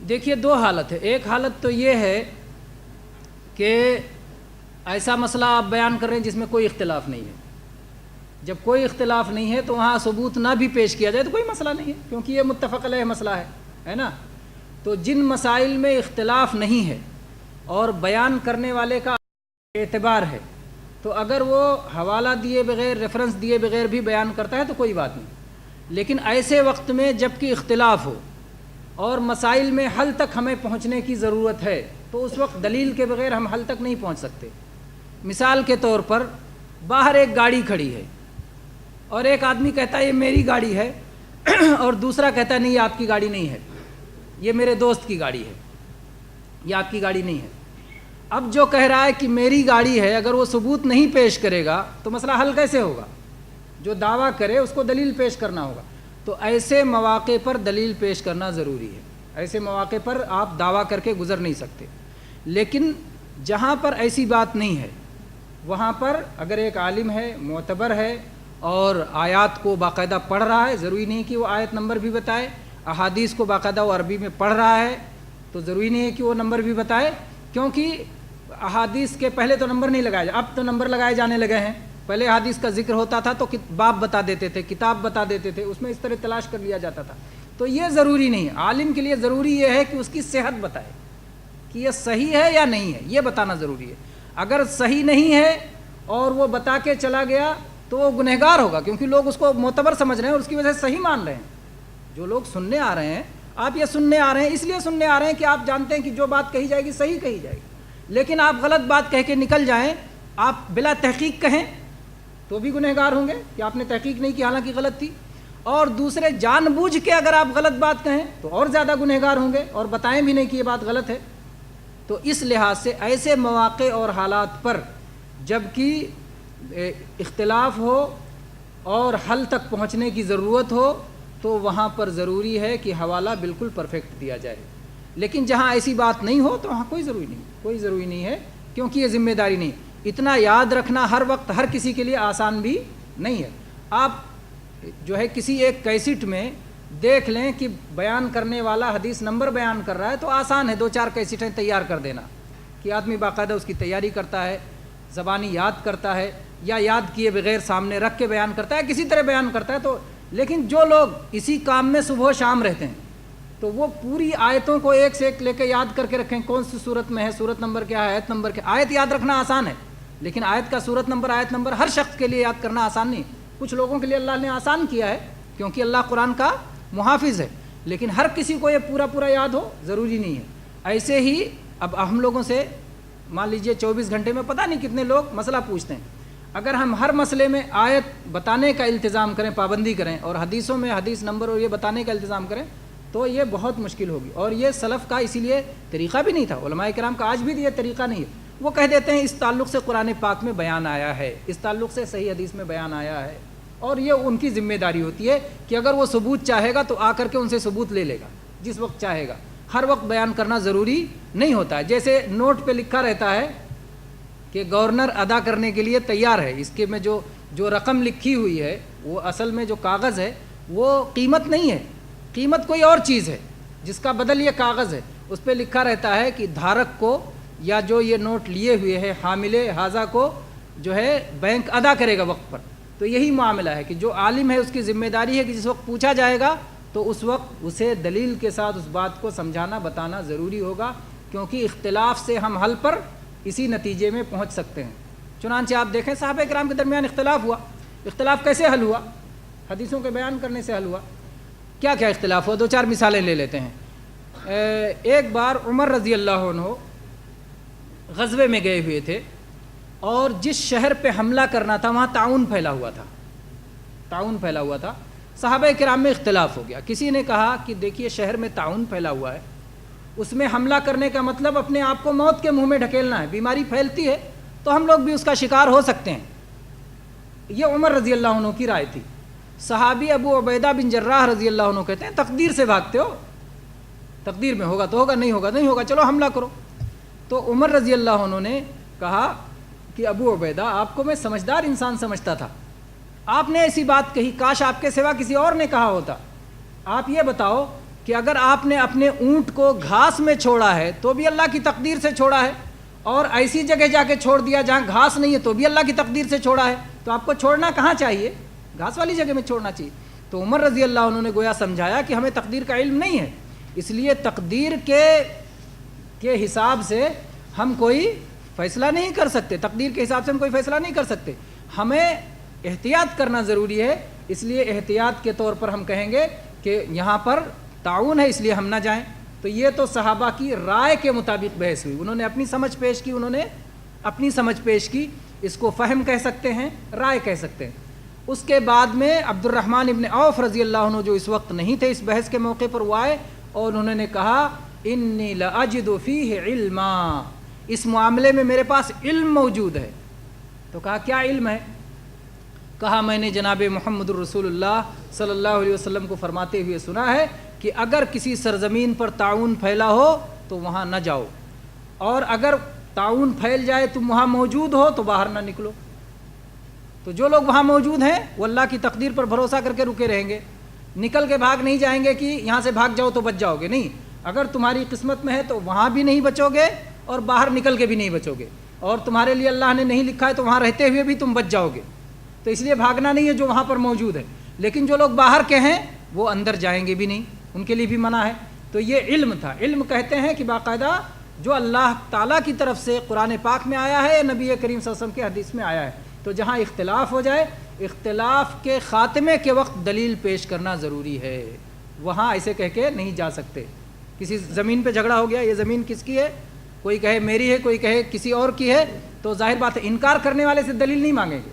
دیکھیے دو حالت ہے. ایک حالت تو یہ ہے کہ ایسا مسئلہ آپ بیان کر رہے ہیں جس میں کوئی اختلاف نہیں ہے. جب کوئی اختلاف نہیں ہے تو وہاں ثبوت نہ بھی پیش کیا جائے تو کوئی مسئلہ نہیں ہے، کیونکہ یہ متفق علیہ مسئلہ ہے نا. تو جن مسائل میں اختلاف نہیں ہے اور بیان کرنے والے کا اعتبار ہے، تو اگر وہ حوالہ دیے بغیر، ریفرنس دیے بغیر بھی بیان کرتا ہے تو کوئی بات نہیں. لیکن ایسے وقت میں جب کہ اختلاف ہو اور مسائل میں حل تک ہمیں پہنچنے کی ضرورت ہے تو اس وقت دلیل کے بغیر ہم حل تک نہیں پہنچ سکتے. مثال کے طور پر باہر ایک گاڑی کھڑی ہے اور ایک آدمی کہتا ہے یہ میری گاڑی ہے اور دوسرا کہتا ہے نہیں یہ آپ کی گاڑی نہیں ہے، یہ میرے دوست کی گاڑی ہے، یہ آپ کی گاڑی نہیں ہے. اب جو کہہ رہا ہے کہ میری گاڑی ہے، اگر وہ ثبوت نہیں پیش کرے گا تو مسئلہ حل کیسے ہوگا؟ جو دعویٰ کرے اس کو دلیل پیش کرنا ہوگا. تو ایسے مواقع پر دلیل پیش کرنا ضروری ہے. ایسے مواقع پر آپ دعویٰ کر کے گزر نہیں سکتے. لیکن جہاں پر ایسی بات نہیں ہے وہاں پر اگر ایک عالم ہے، معتبر ہے اور آیات کو باقاعدہ پڑھ رہا ہے، ضروری نہیں کہ وہ آیت نمبر بھی بتائے. احادیث کو باقاعدہ وہ عربی میں پڑھ رہا ہے تو ضروری نہیں ہے کہ وہ نمبر بھی بتائے، کیونکہ احادیث کے پہلے تو نمبر نہیں لگائے، اب تو نمبر لگائے جانے لگے ہیں. پہلے حدیث کا ذکر ہوتا تھا تو باب بتا دیتے تھے، کتاب بتا دیتے تھے، اس میں اس طرح تلاش کر لیا جاتا تھا. تو یہ ضروری نہیں ہے. عالم کے لیے ضروری یہ ہے کہ اس کی صحت بتائے کہ یہ صحیح ہے یا نہیں ہے، یہ بتانا ضروری ہے. اگر صحیح نہیں ہے اور وہ بتا کے چلا گیا تو وہ گنہگار ہوگا، کیونکہ لوگ اس کو معتبر سمجھ رہے ہیں اور اس کی وجہ سے صحیح مان رہے ہیں. جو لوگ سننے آ رہے ہیں، آپ یہ سننے آ رہے ہیں اس لیے سننے آ رہے ہیں کہ آپ جانتے ہیں کہ جو بات کہی جائے گی صحیح کہی جائے گی. لیکن آپ غلط بات کہہ کے نکل جائیں، آپ بلا تحقیق کہیں تو بھی گنہگار ہوں گے کہ آپ نے تحقیق نہیں کی حالانکہ غلط تھی. اور دوسرے جان بوجھ کے اگر آپ غلط بات کہیں تو اور زیادہ گنہگار ہوں گے اور بتائیں بھی نہیں کہ یہ بات غلط ہے. تو اس لحاظ سے ایسے مواقع اور حالات پر جب کہ اختلاف ہو اور حل تک پہنچنے کی ضرورت ہو تو وہاں پر ضروری ہے کہ حوالہ بالکل پرفیکٹ دیا جائے. لیکن جہاں ایسی بات نہیں ہو تو وہاں کوئی ضروری نہیں ہے، کیونکہ یہ ذمہ داری نہیں. اتنا یاد رکھنا ہر وقت ہر کسی کے لیے آسان بھی نہیں ہے. آپ جو ہے کسی ایک کیسٹ میں دیکھ لیں کہ بیان کرنے والا حدیث نمبر بیان کر رہا ہے تو آسان ہے 2-4 کیسٹیں تیار کر دینا کہ آدمی باقاعدہ اس کی تیاری کرتا ہے، زبانی یاد کرتا ہے یا یاد کیے بغیر سامنے رکھ کے بیان کرتا ہے، کسی طرح بیان کرتا ہے. تو لیکن جو لوگ اسی کام میں صبح و شام رہتے ہیں تو وہ پوری آیتوں کو ایک سے ایک لے کے یاد کر کے رکھیں، کون سی صورت میں ہے، صورت نمبر کیا ہے، آیت نمبر کیا. آیت یاد رکھنا آسان ہے لیکن آیت کا صورت نمبر، آیت نمبر ہر شخص کے لیے یاد کرنا آسان نہیں. کچھ لوگوں کے لیے اللہ نے آسان کیا ہے کیونکہ اللہ قرآن کا محافظ ہے، لیکن ہر کسی کو یہ پورا یاد ہو ضروری نہیں ہے. ایسے ہی اب ہم لوگوں سے مان لیجئے 24 گھنٹے میں پتہ نہیں کتنے لوگ مسئلہ پوچھتے ہیں. اگر ہم ہر مسئلے میں آیت بتانے کا التزام کریں، پابندی کریں اور حدیثوں میں حدیث نمبر اور یہ بتانے کا التزام کریں تو یہ بہت مشکل ہوگی. اور یہ سلف کا اسی لیے طریقہ بھی نہیں تھا، علماء کرام کا آج بھی یہ طریقہ نہیں ہے. وہ کہہ دیتے ہیں اس تعلق سے قرآن پاک میں بیان آیا ہے، اس تعلق سے صحیح حدیث میں بیان آیا ہے، اور یہ ان کی ذمہ داری ہوتی ہے کہ اگر وہ ثبوت چاہے گا تو آ کر کے ان سے ثبوت لے لے گا جس وقت چاہے گا. ہر وقت بیان کرنا ضروری نہیں ہوتا ہے. جیسے نوٹ پہ لکھا رہتا ہے کہ گورنر ادا کرنے کے لیے تیار ہے، اس کے میں جو رقم لکھی ہوئی ہے وہ اصل میں جو کاغذ ہے وہ قیمت نہیں ہے، قیمت کوئی اور چیز ہے جس کا بدل یہ کاغذ ہے. اس پہ لکھا رہتا ہے کہ دھارک کو یا جو یہ نوٹ لیے ہوئے ہے حامل حاضہ کو جو ہے بینک ادا کرے گا وقت پر. تو یہی معاملہ ہے کہ جو عالم ہے اس کی ذمہ داری ہے کہ جس وقت پوچھا جائے گا تو اس وقت اسے دلیل کے ساتھ اس بات کو سمجھانا بتانا ضروری ہوگا، کیونکہ اختلاف سے ہم حل پر اسی نتیجے میں پہنچ سکتے ہیں. چنانچہ آپ دیکھیں صحابہ کرام کے درمیان اختلاف ہوا، اختلاف کیسے حل ہوا؟ حدیثوں کے بیان کرنے سے حل ہوا. کیا کیا اختلاف ہوا؟ 2-4 مثالیں لے لیتے ہیں. ایک بار عمر رضی اللہ عنہ غزوے میں گئے ہوئے تھے اور جس شہر پہ حملہ کرنا تھا وہاں طاعون پھیلا ہوا تھا. صحابہ کرام میں اختلاف ہو گیا. کسی نے کہا کہ دیکھیے شہر میں طاعون پھیلا ہوا ہے، اس میں حملہ کرنے کا مطلب اپنے آپ کو موت کے منہ میں ڈھکیلنا ہے، بیماری پھیلتی ہے تو ہم لوگ بھی اس کا شکار ہو سکتے ہیں. یہ عمر رضی اللہ عنہ کی رائے تھی. صحابی ابو عبیدہ بن جراح رضی اللہ عنہ کہتے ہیں تقدیر سے بھاگتے ہو، تقدیر میں ہوگا تو ہوگا، نہیں ہوگا چلو حملہ کرو. تو عمر رضی اللہ عنہ نے کہا کہ ابو عبیدہ آپ کو میں سمجھدار انسان سمجھتا تھا، آپ نے ایسی بات کہی، کاش آپ کے سوا کسی اور نے کہا ہوتا۔ آپ یہ بتاؤ کہ اگر آپ نے اپنے اونٹ کو گھاس میں چھوڑا ہے تو بھی اللہ کی تقدیر سے چھوڑا ہے، اور ایسی جگہ جا کے چھوڑ دیا جہاں گھاس نہیں ہے تو بھی اللہ کی تقدیر سے چھوڑا ہے، تو آپ کو چھوڑنا کہاں چاہیے؟ گھاس والی جگہ میں چھوڑنا چاہیے۔ تو عمر رضی اللہ عنہ نے گویا سمجھایا کہ ہمیں تقدیر کا علم نہیں ہے، اس لیے تقدیر کے حساب سے ہم کوئی فیصلہ نہیں کر سکتے، تقدیر کے حساب سے ہم کوئی فیصلہ نہیں کر سکتے، ہمیں احتیاط کرنا ضروری ہے۔ اس لیے احتیاط کے طور پر ہم کہیں گے کہ یہاں پر تعاون ہے اس لیے ہم نہ جائیں۔ تو یہ تو صحابہ کی رائے کے مطابق بحث ہوئی، انہوں نے اپنی سمجھ پیش کی، اس کو فہم کہہ سکتے ہیں، رائے کہہ سکتے ہیں۔ اس کے بعد میں عبد الرحمن ابن عوف رضی اللہ عنہ جو اس وقت نہیں تھے اس بحث کے موقع پر، وہ آئے اور انہوں نے کہا انی لاجد فیہ علما، اس معاملے میں میرے پاس علم موجود ہے۔ تو کہا کیا علم ہے؟ کہا میں نے جناب محمد الرسول اللہ صلی اللہ علیہ وسلم کو فرماتے ہوئے سنا ہے کہ اگر کسی سرزمین پر طاعون پھیلا ہو تو وہاں نہ جاؤ، اور اگر طاعون پھیل جائے تم وہاں موجود ہو تو باہر نہ نکلو۔ تو جو لوگ وہاں موجود ہیں وہ اللہ کی تقدیر پر بھروسہ کر کے رکے رہیں گے، نکل کے بھاگ نہیں جائیں گے کہ یہاں سے بھاگ جاؤ تو بچ جاؤ گے، نہیں، اگر تمہاری قسمت میں ہے تو وہاں بھی نہیں بچو گے اور باہر نکل کے بھی نہیں بچو گے، اور تمہارے لیے اللہ نے نہیں لکھا ہے تو وہاں رہتے ہوئے بھی تم بچ جاؤ گے۔ تو اس لیے بھاگنا نہیں ہے جو وہاں پر موجود ہے، لیکن جو لوگ باہر کے ہیں وہ اندر جائیں گے بھی نہیں، ان کے لیے بھی منع ہے۔ تو یہ علم تھا۔ علم کہتے ہیں کہ باقاعدہ جو اللہ تعالیٰ کی طرف سے قرآن پاک میں آیا ہے، نبی کریم صلی اللہ علیہ وسلم کے حدیث میں آیا ہے، تو جہاں اختلاف ہو جائے، اختلاف کے خاتمے کے وقت دلیل پیش کرنا ضروری ہے، وہاں ایسے کہہ کے نہیں جا سکتے۔ کسی زمین پہ جھگڑا ہو گیا، یہ زمین کس کی ہے، کوئی کہے میری ہے، کوئی کہے کسی اور کی ہے، تو ظاہر بات ہے انکار کرنے والے سے دلیل نہیں مانگیں گے۔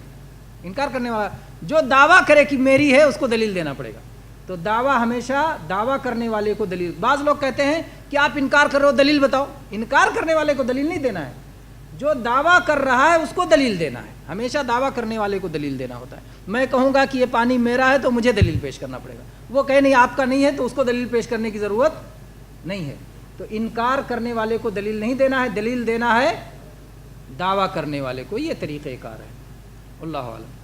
انکار کرنے والا جو دعویٰ کرے کہ میری ہے اس کو دلیل دینا پڑے گا۔ تو دعویٰ ہمیشہ دعویٰ کرنے والے کو دلیل، بعض لوگ کہتے ہیں کہ آپ انکار کر رہے ہو دلیل بتاؤ، انکار کرنے والے کو دلیل نہیں دینا ہے، جو دعویٰ کر رہا ہے اس کو دلیل دینا ہے، ہمیشہ دعویٰ کرنے والے کو دلیل دینا ہوتا ہے۔ میں کہوں گا کہ یہ پانی میرا ہے تو مجھے دلیل پیش کرنا پڑے گا، وہ کہے نہیں آپ کا نہیں ہے تو اس کو دلیل پیش کرنے کی ضرورت نہیں ہے۔ تو انکار کرنے والے کو دلیل نہیں دینا ہے، دلیل دینا ہے دعویٰ کرنے والے کو، یہ طریقہ کار ہے۔ اللہ اعلم۔